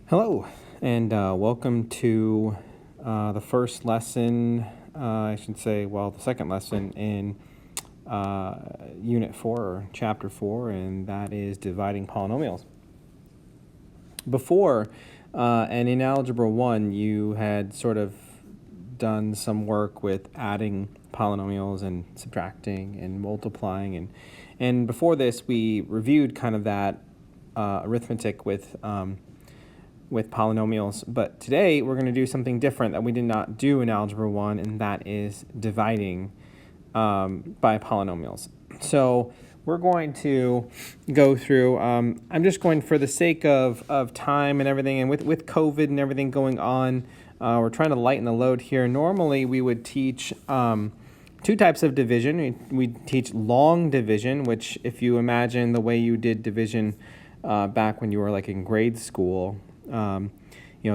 Hello, and welcome to the first lesson, the second lesson in Unit 4, or Chapter 4, and that is dividing polynomials. Before, and in Algebra 1, you had sort of done some work with adding polynomials and subtracting and multiplying, and before this, we reviewed kind of that arithmetic with polynomials, but today we're going to do something different that we did not do in Algebra 1, and that is dividing by polynomials. So we're going to go through, I'm just going, for the sake of time and everything, and with COVID and everything going on, we're trying to lighten the load here. Normally we would teach two types of division. We teach long division, which, if you imagine the way you did division back when you were like in grade school,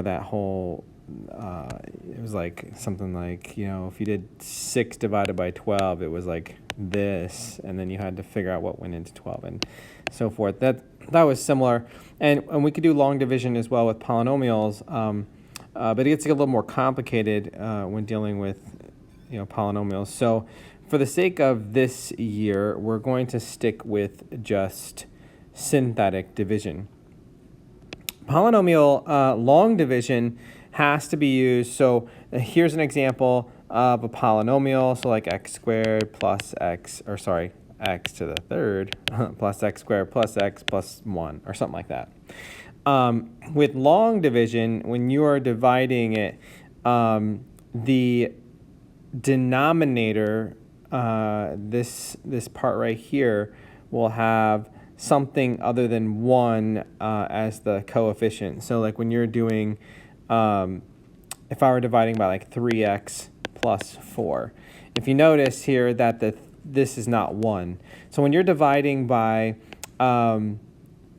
that whole, it was like something like, if you did 6 divided by 12, it was like this, and then you had to figure out what went into 12 and so forth. That was similar, and we could do long division as well with polynomials, but it gets a little more complicated when dealing with polynomials. So for the sake of this year, we're going to stick with just synthetic division. Polynomial long division has to be used. So here's an example of a polynomial. So like x squared plus x to the third plus x squared plus x plus 1, or something like that. With long division, when you are dividing it, the denominator, this part right here, will have something other than 1 as the coefficient. So like when you're doing, if I were dividing by like 3x plus 4, if you notice here that this is not 1. So when you're dividing by a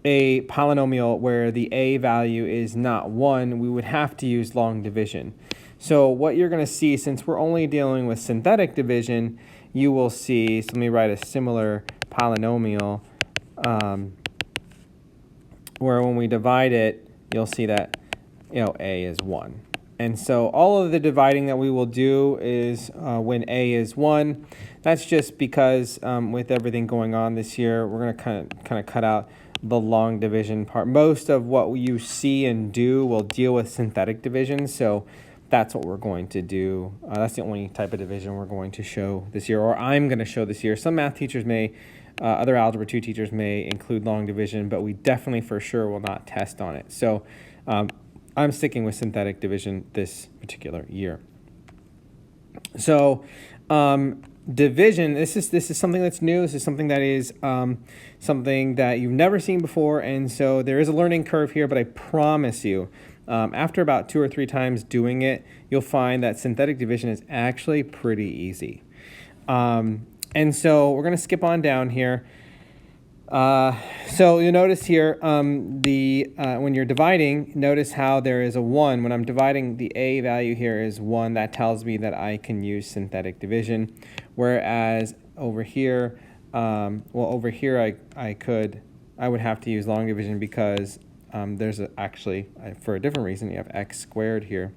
polynomial where the a value is not 1, we would have to use long division. So what you're going to see, since we're only dealing with synthetic division, you will see, so let me write a similar polynomial, where when we divide it, you'll see that a is 1. And so all of the dividing that we will do is when a is 1. That's just because with everything going on this year, we're going to kind of cut out the long division part. Most of what you see and do will deal with synthetic division, so that's what we're going to do. That's the only type of division we're going to show this year, or I'm going to show this year. Some math teachers may, other Algebra 2 teachers may include long division, but we definitely for sure will not test on it. So I'm sticking with synthetic division this particular year. So division, this is something that's new. This is something that is something that you've never seen before, and so there is a learning curve here, but I promise you, after about 2 or 3 times doing it, you'll find that synthetic division is actually pretty easy. And so we're going to skip on down here. So you'll notice here, when you're dividing, notice how there is a 1. When I'm dividing, the a value here is 1. That tells me that I can use synthetic division. Whereas over here, I would have to use long division because there's actually, for a different reason, you have x squared here.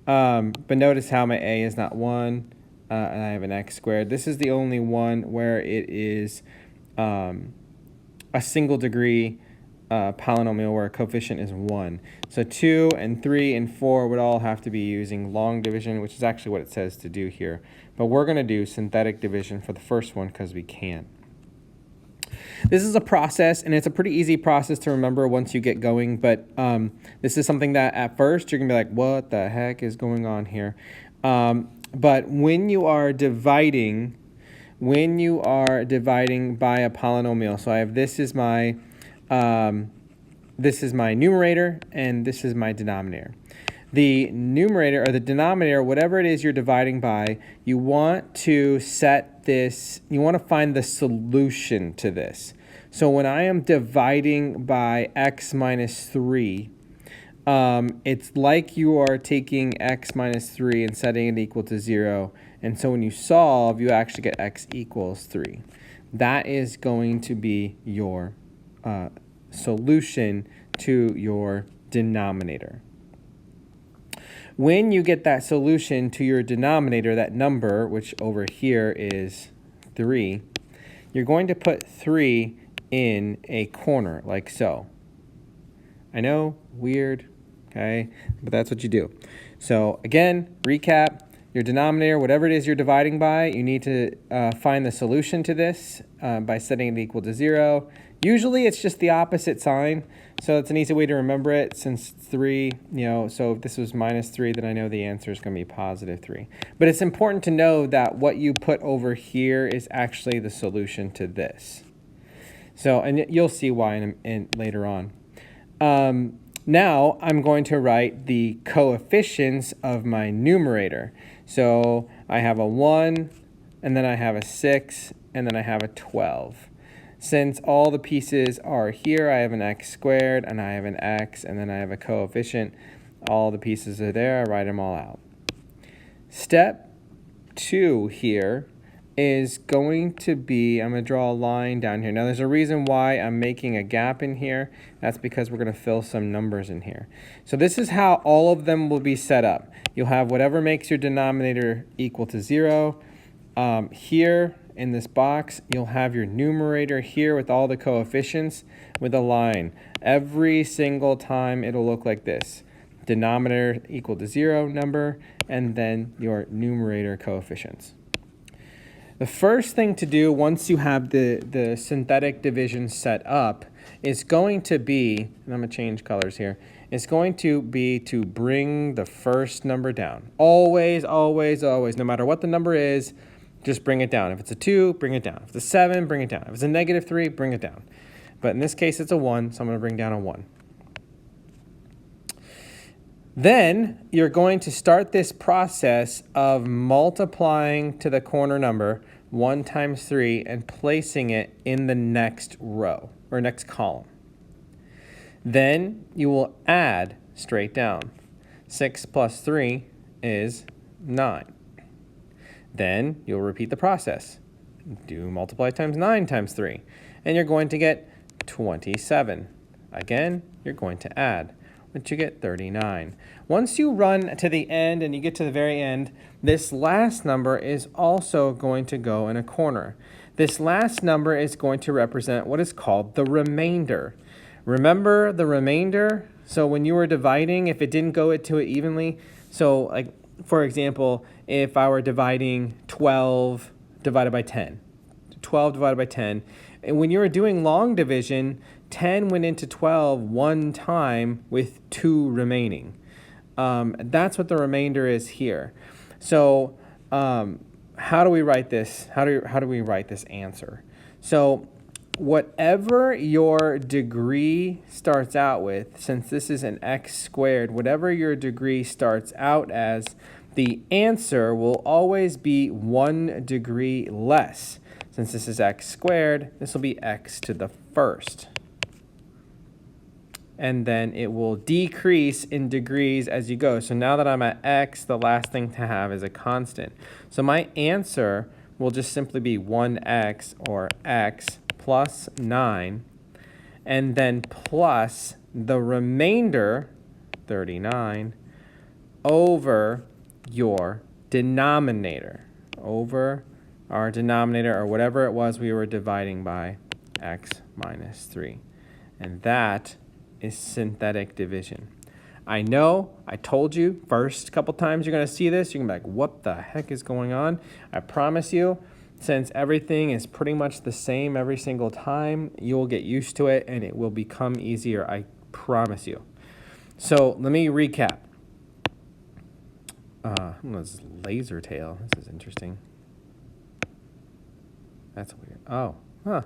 But notice how my a is not 1, and I have an x squared. This is the only one where it is a single degree polynomial where a coefficient is 1. So 2 and 3 and 4 would all have to be using long division, which is actually what it says to do here. But we're going to do synthetic division for the first one because we can. This is a process, and it's a pretty easy process to remember once you get going, but this is something that at first you're going to be like, what the heck is going on here? But when you are dividing by a polynomial, so I have, this is my numerator and this is my denominator. The numerator or the denominator, whatever it is you're dividing by, you want to set this, you want to find the solution to this. So when I am dividing by x minus 3, it's like you are taking x minus 3 and setting it equal to 0. And so when you solve, you actually get x equals 3. That is going to be your solution to your denominator. When you get that solution to your denominator, that number, which over here is 3, you're going to put 3 in a corner, like so. I know, weird, okay, but that's what you do. So again, recap, your denominator, whatever it is you're dividing by, you need to find the solution to this by setting it equal to 0. Usually it's just the opposite sign, so it's an easy way to remember it since 3, so if this was -3, then I know the answer is going to be +3. But it's important to know that what you put over here is actually the solution to this. So, and you'll see why later on. Now I'm going to write the coefficients of my numerator. So I have a 1, and then I have a 6, and then I have a 12. Since all the pieces are here, I have an x squared, and I have an x, and then I have a coefficient. All the pieces are there. I write them all out. Step 2 here is going to be, I'm going to draw a line down here. Now there's a reason why I'm making a gap in here. That's because we're going to fill some numbers in here. So this is how all of them will be set up. You'll have whatever makes your denominator equal to 0. Here in this box, you'll have your numerator here with all the coefficients with a line. Every single time it'll look like this. Denominator equal to 0 number, and then your numerator coefficients. The first thing to do once you have the synthetic division set up is going to be, and I'm going to change colors here, is going to be to bring the first number down. Always, always, always, no matter what the number is, just bring it down. If it's a 2, bring it down. If it's a 7, bring it down. If it's a -3, bring it down. But in this case, it's a 1, so I'm going to bring down a 1. Then you're going to start this process of multiplying to the corner number 1 times 3 and placing it in the next row or next column. Then you will add straight down. 6 plus 3 is 9. Then you'll repeat the process. Do multiply times 9 times 3, and you're going to get 27. Again, you're going to add, which you get 39. Once you run to the end and you get to the very end, this last number is also going to go in a corner. This last number is going to represent what is called the remainder. Remember the remainder? So when you were dividing, if it didn't go to it evenly, so like for example, if I were dividing 12 divided by 10, 12 divided by 10, and when you were doing long division, 10 went into 12 one time with 2 remaining. That's what the remainder is here. So how do we write this? How do we write this answer? So whatever your degree starts out with, since this is an x squared, whatever your degree starts out as, the answer will always be 1 degree less. Since this is x squared, this will be x to the first. And then it will decrease in degrees as you go. So now that I'm at x, the last thing to have is a constant. So my answer will just simply be 1x, or x plus 9, and then plus the remainder, 39, over your denominator, over our denominator, or whatever it was we were dividing by, x minus 3. And that is synthetic division. I know, I told you, first couple times you're going to see this, you're going to be like, what the heck is going on? I promise you, since everything is pretty much the same every single time, you'll get used to it and it will become easier, I promise you. So let me recap. This laser tail, this is interesting. That's weird. Oh, huh.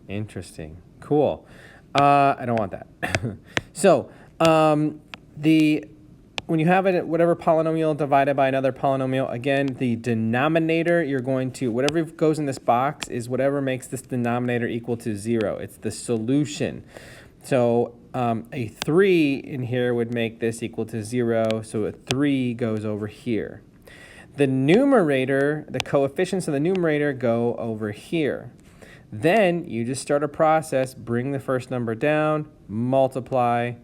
Interesting. Cool. I don't want that. So when you have it, whatever polynomial divided by another polynomial, again, the denominator, you're going to, whatever goes in this box is whatever makes this denominator equal to 0. It's the solution. So a 3 in here would make this equal to 0, so a 3 goes over here. The numerator, the coefficients of the numerator go over here. Then you just start a process, bring the first number down, multiply,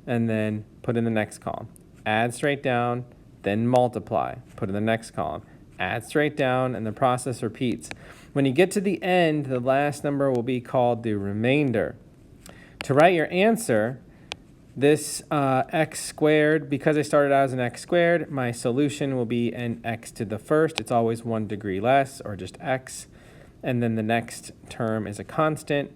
and then put in the next column. Add straight down, then multiply. Put in the next column. Add straight down, and the process repeats. When you get to the end, the last number will be called the remainder. To write your answer, this x squared, because I started out as an x squared, my solution will be an x to the first. It's always 1 degree less, or just x. And then the next term is a constant,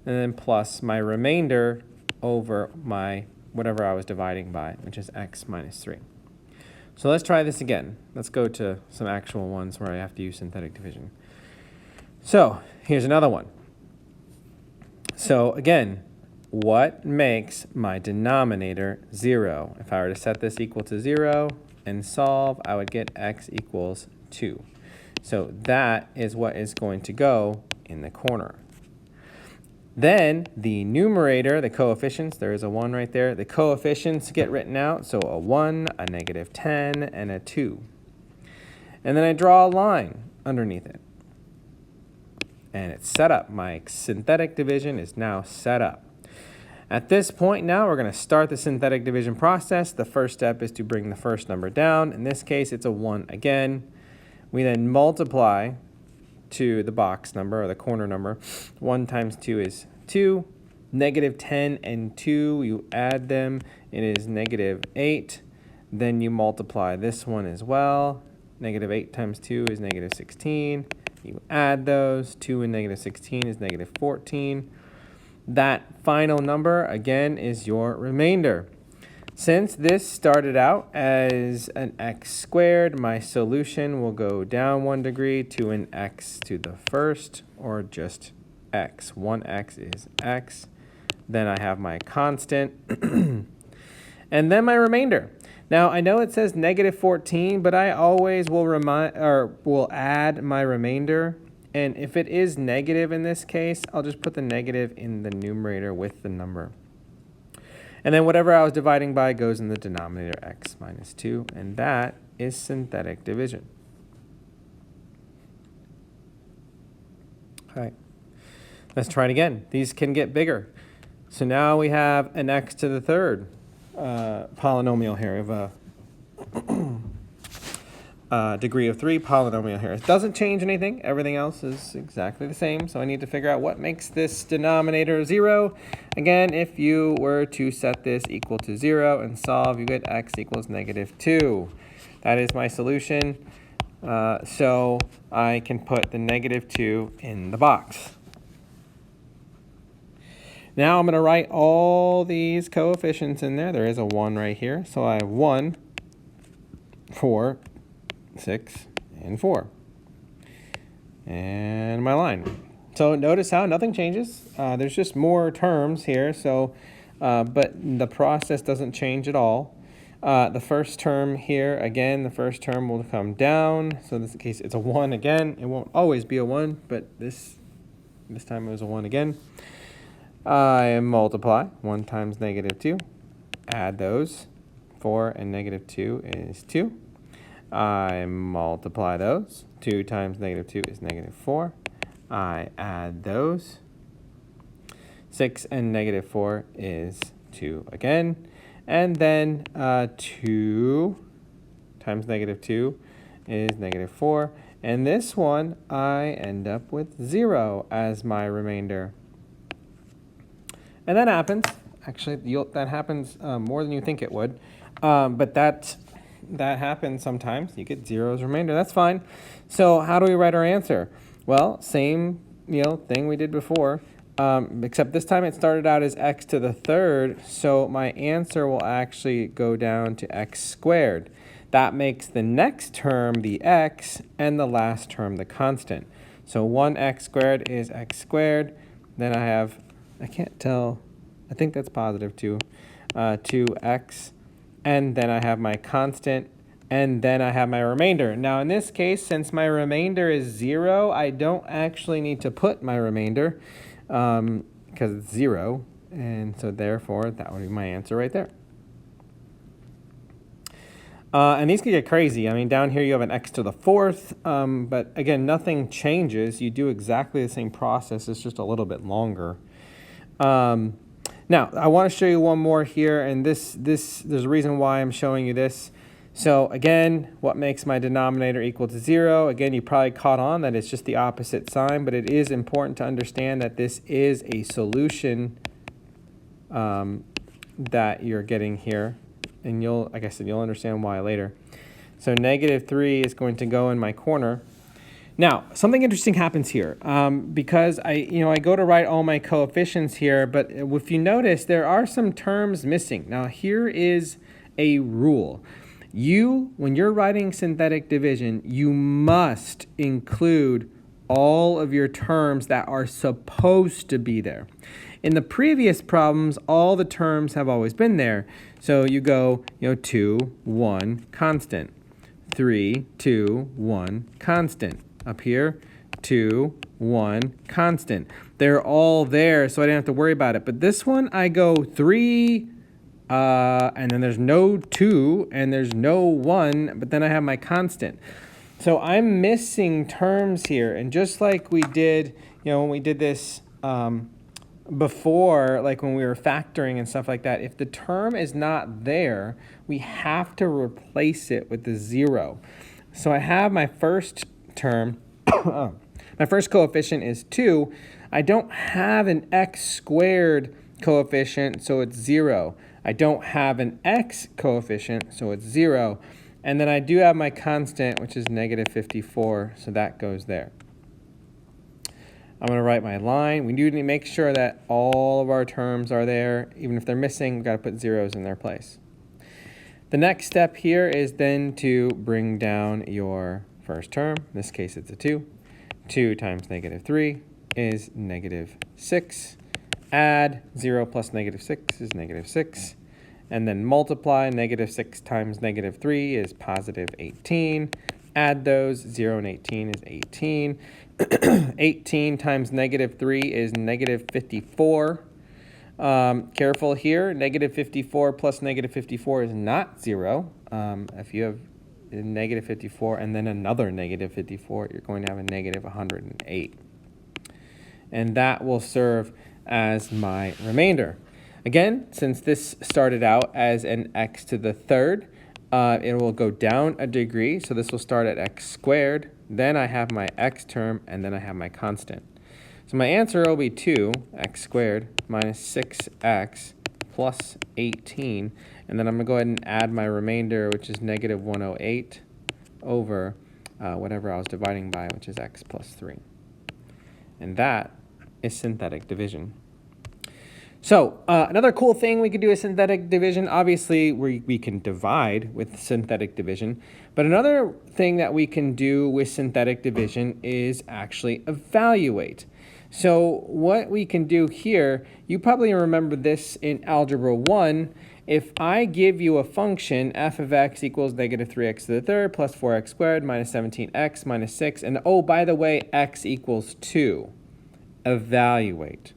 and then plus my remainder over my whatever I was dividing by, which is x minus 3. So let's try this again. Let's go to some actual ones where I have to use synthetic division. So here's another one. So again, what makes my denominator 0? If I were to set this equal to 0 and solve, I would get x equals 2. So that is what is going to go in the corner. Then the numerator, the coefficients, there is a 1 right there. The coefficients get written out, so a 1, a negative 10, and a 2. And then I draw a line underneath it. And it's set up. My synthetic division is now set up. At this point now, we're going to start the synthetic division process. The first step is to bring the first number down. In this case, it's a 1 again. We then multiply to the box number, or the corner number. 1 times 2 is 2. Negative 10 and 2, you add them. It is negative 8. Then you multiply this one as well. Negative 8 times 2 is negative 16. You add those. 2 and negative 16 is negative 14. That final number, again, is your remainder. Since this started out as an x squared, my solution will go down 1 degree to an x to the first, or just x. 1x is x. Then I have my constant, and then my remainder. Now, I know it says negative 14, but I always will add my remainder. And if it is negative in this case, I'll just put the negative in the numerator with the number. And then whatever I was dividing by goes in the denominator, x minus 2. And that is synthetic division. All right. Let's try it again. These can get bigger. So now we have an x to the third polynomial here. We have a degree of 3 polynomial here. It doesn't change anything. Everything else is exactly the same. So I need to figure out what makes this denominator 0. Again, if you were to set this equal to 0 and solve, you get x equals negative 2. That is my solution. So I can put the negative 2 in the box. Now I'm going to write all these coefficients in there. There is a 1 right here. So I have 1, 4, 6, and 4. And my line. So notice how nothing changes. There's just more terms here. So, but the process doesn't change at all. The first term here, again, the first term will come down. So in this case, it's a 1 again. It won't always be a 1, but this time it was a 1 again. I multiply 1 times negative 2. Add those. 4 and negative 2 is 2. I multiply those. 2 times negative 2 is negative 4. I add those. 6 and negative 4 is 2 again. And then 2 times negative 2 is negative 4. And this one, I end up with 0 as my remainder. And that happens. Actually, that happens more than you think it would. But that happens sometimes. You get 0 as remainder. That's fine. So how do we write our answer? Well, same thing we did before, except this time it started out as x to the third. So my answer will actually go down to x squared. That makes the next term the x and the last term the constant. So 1x squared is x squared. Then I have, I can't tell, I think that's positive 2, 2x. And then I have my constant, and then I have my remainder. Now in this case, since my remainder is 0, I don't actually need to put my remainder because it's 0. And so therefore, that would be my answer right there. And these could get crazy. I mean, down here you have an x to the fourth, but again, nothing changes. You do exactly the same process. It's just a little bit longer. Now, I want to show you one more here, and there's a reason why I'm showing you this. So again, what makes my denominator equal to 0? Again, you probably caught on that it's just the opposite sign, but it is important to understand that this is a solution that you're getting here. And like I said, you'll understand why later. So negative 3 is going to go in my corner. Now, something interesting happens here because I go to write all my coefficients here, but if you notice, there are some terms missing. Now, here is a rule. When you're writing synthetic division, you must include all of your terms that are supposed to be there. In the previous problems, all the terms have always been there. So you go, 2, 1, constant. 3, 2, 1, constant. Up here, 2, 1, constant. They're all there, so I didn't have to worry about it. But this one, I go 3, and then there's no 2, and there's no 1, but then I have my constant. So I'm missing terms here. And just like we did, when we did this before, like when we were factoring and stuff like that, if the term is not there, we have to replace it with the 0. So I have my first term, my first coefficient is 2. I don't have an x squared coefficient, so it's 0. I don't have an x coefficient, so it's 0. And then I do have my constant, which is negative 54, so that goes there. I'm going to write my line. We do need to make sure that all of our terms are there. Even if they're missing, we've got to put zeros in their place. The next step here is then to bring down your first term. In this case, it's a 2. 2 times negative 3 is negative 6. Add 0 plus negative 6 is negative 6. And then multiply negative 6 times negative 3 is positive 18. Add those, 0 and 18 is 18. 18 times negative 3 is negative 54. Careful here, negative 54 plus negative 54 is not 0. If you have negative 54 and then another negative 54, you're going to have a negative 108. And that will serve as my remainder. Again, since this started out as an x to the third, it will go down a degree. So this will start at x squared. Then I have my x term, and then I have my constant. So my answer will be 2x squared minus 6x plus 18. And then I'm going to go ahead and add my remainder, which is negative 108 over whatever I was dividing by, which is x plus 3. And that is synthetic division. So another cool thing we could do is synthetic division. Obviously, we can divide with synthetic division. But another thing that we can do with synthetic division is actually evaluate. So what we can do here, you probably remember this in Algebra 1. If I give you a function, f of x equals negative 3x to the third plus 4x squared minus 17x minus 6, and oh, by the way, x equals 2. Evaluate.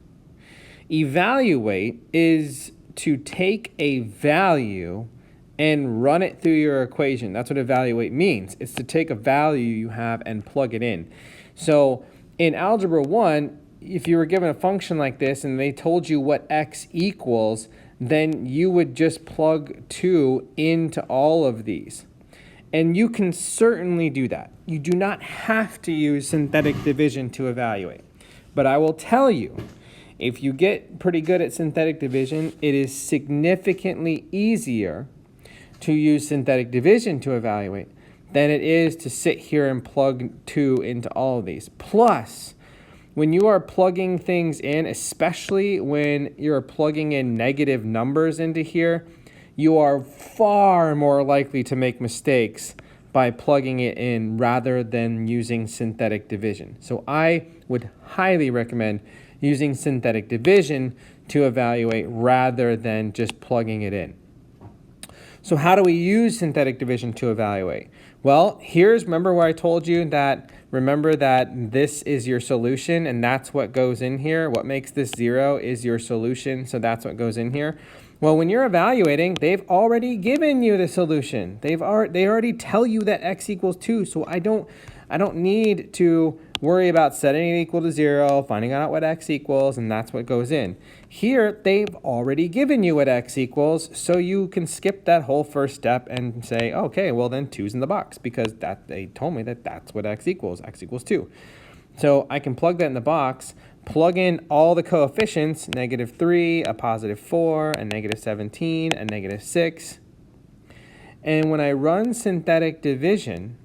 Evaluate is to take a value and run it through your equation. That's what evaluate means. It's to take a value you have and plug it in. So in Algebra 1, if you were given a function like this and they told you what x equals, then you would just plug 2 into all of these. And you can certainly do that. You do not have to use synthetic division to evaluate. But I will tell you, if you get pretty good at synthetic division, it is significantly easier to use synthetic division to evaluate than it is to sit here and plug 2 into all of these. Plus, when you are plugging things in, especially when you're plugging in negative numbers into here, you are far more likely to make mistakes by plugging it in rather than using synthetic division. So I would highly recommend using synthetic division to evaluate rather than just plugging it in. So how do we use synthetic division to evaluate? Well, remember where I told you that, remember that this is your solution and that's what goes in here. What makes this 0 is your solution, so that's what goes in here. Well, when you're evaluating, they've already given you the solution. They already tell you that x equals 2, so I don't I don't need to worry about setting it equal to 0, finding out what x equals, and that's what goes in. Here, they've already given you what x equals, so you can skip that whole first step and say, okay, well then 2's in the box, because they told me that that's what x equals 2. So I can plug that in the box, plug in all the coefficients, -3, a +4, a -17, a -6. And when I run synthetic division,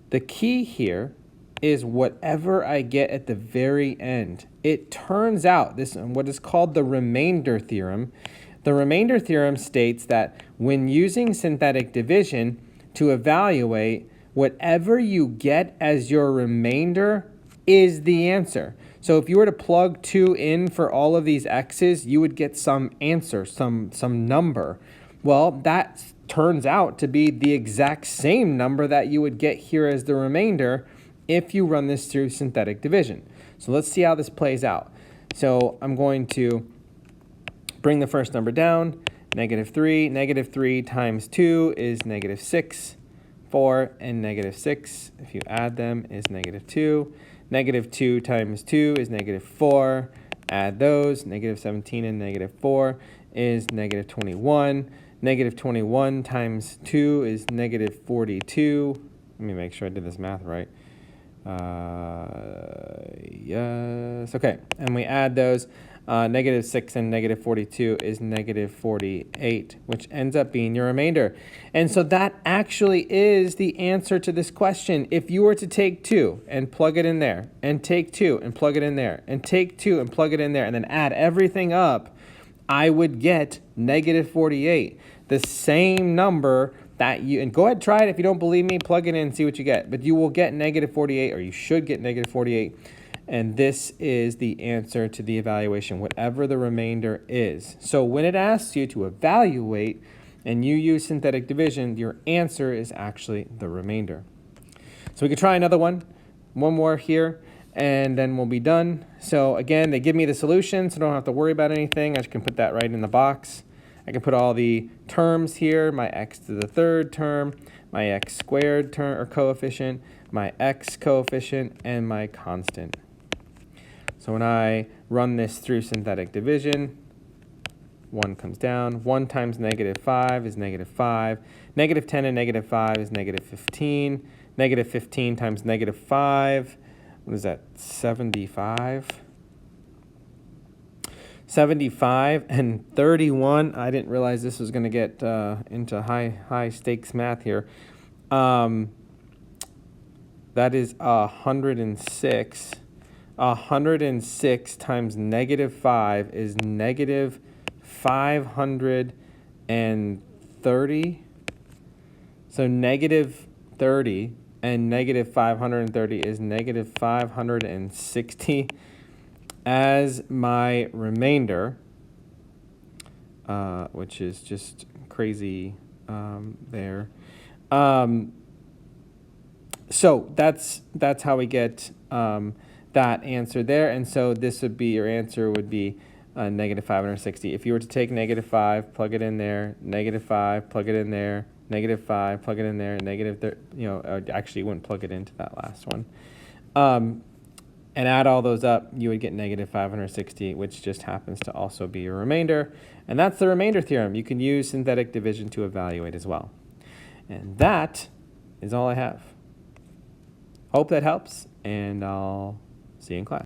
the key here is whatever I get at the very end. It turns out, this what is called the remainder theorem. The remainder theorem states that when using synthetic division to evaluate, whatever you get as your remainder is the answer. So if you were to plug 2 in for all of these x's, you would get some answer, some number. Well, that turns out to be the exact same number that you would get here as the remainder if you run this through synthetic division. So let's see how this plays out. So I'm going to bring the first number down, -3. -3 times 2 is -6. 4 and -6, if you add them, is -2. -2 times 2 is -4. Add those, -17 and -4 is -21. -21 times 2 is -42. Let me make sure I did this math right. Yes, okay, and we add those. -6 and -42 is -48, which ends up being your remainder. And so that actually is the answer to this question. If you were to take 2 and plug it in there, and take 2 and plug it in there, and take 2 and plug it in there, and then add everything up, I would get -48, the same number that you, and go ahead, try it. If you don't believe me, plug it in and see what you get. But you will get -48, or you should get -48. And this is the answer to the evaluation, whatever the remainder is. So when it asks you to evaluate and you use synthetic division, your answer is actually the remainder. So we could try another one more here, and then we'll be done. So again, they give me the solution, so I don't have to worry about anything. I just can put that right in the box. I can put all the terms here, my x to the third term, my x squared term or coefficient, my x coefficient, and my constant. So when I run this through synthetic division, 1 comes down. 1 times -5 is -5. -10 and -5 is -15. -15 times -5, what is that, 75? 75 and 31. I didn't realize this was going to get into high stakes math here. That is 106. 106 times -5 is -530. So -30 and -530 is -560 as my remainder, which is just crazy there. So that's how we get that answer there. And so this would be, your answer would be -560. If you were to take -5, plug it in there, -5, plug it in there, -5, plug it in there, actually you wouldn't plug it into that last one. And add all those up, you would get -560, which just happens to also be your remainder. And that's the remainder theorem. You can use synthetic division to evaluate as well. And that is all I have. Hope that helps, and I'll see you in class.